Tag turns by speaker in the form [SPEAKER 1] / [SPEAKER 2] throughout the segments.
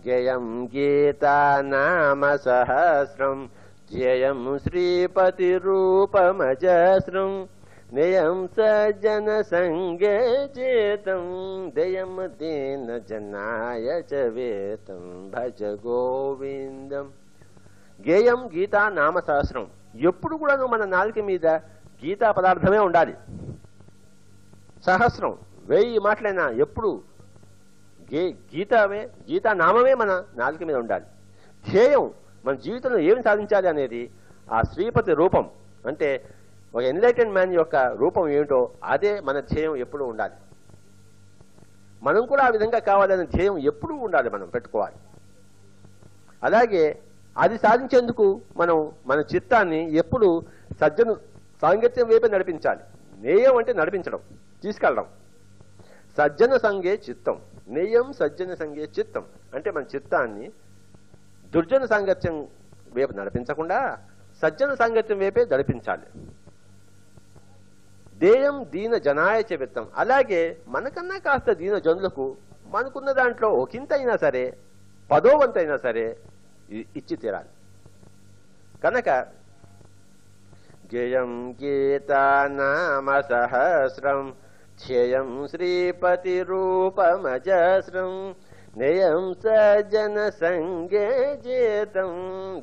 [SPEAKER 1] గేయం గీతా నామ సహస్రం ధ్యేయం శ్రీపతి రూపమజస్రం నేయం సజ్జన సంగే చేతం దయం దీన జనాయ చ వేతం భజ గోవిందం. గేయం గీతా నామ సహస్రం. ఎప్పుడు కూడాను మన నాలుక మీద గీతా పదార్థమే ఉండాలి. సహస్రం 1000 మాటలైనా ఎప్పుడు గీతా నామమే మన నాలుక మీద ఉండాలి. ధ్యేయం మన జీవితంలో ఏమి సాధించాలి అనేది ఆ శ్రీపతి రూపం, అంటే ఒక ఎన్లైటెన్ మ్యాన్ యొక్క రూపం ఏమిటో అదే మన ధ్యేయం ఎప్పుడూ ఉండాలి. మనం కూడా ఆ విధంగా కావాలనే ధ్యేయం ఎప్పుడూ ఉండాలి, మనం పెట్టుకోవాలి. అలాగే అది సాధించేందుకు మనం మన చిత్తాన్ని ఎప్పుడు సజ్జన సాంగత్యం వైపే నడిపించాలి. నేయం అంటే నడిపించడం, తీసుకెళ్ళడం. సజ్జన సంగే చిత్తం, నేయం సజ్జన సంగే చిత్తం అంటే మన చిత్తాన్ని దుర్జన సాంగత్యం వైపు నడిపించకుండా సజ్జన సాంగత్యం వైపే నడిపించాలి. దేయం దీన జనాయ చ విత్తం. అలాగే మనకన్నా కాస్త దీన జనులకు మనకున్న దాంట్లో ఒకంతైనా సరే, 10వ వంతైనా సరే ఇచ్చి తీరాలి. కనుక గేయం గీతా నామ సహస్రం ధ్యేయం శ్రీపతి రూపమజస్రం నేయం సజ్జన సంగే చేతం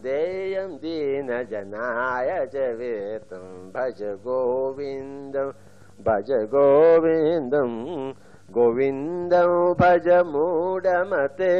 [SPEAKER 1] దేయం దీన జనాయ చ వేతం భజ గోవిందం భజ గోవిందం గోవిందం భజ మూఢమతే.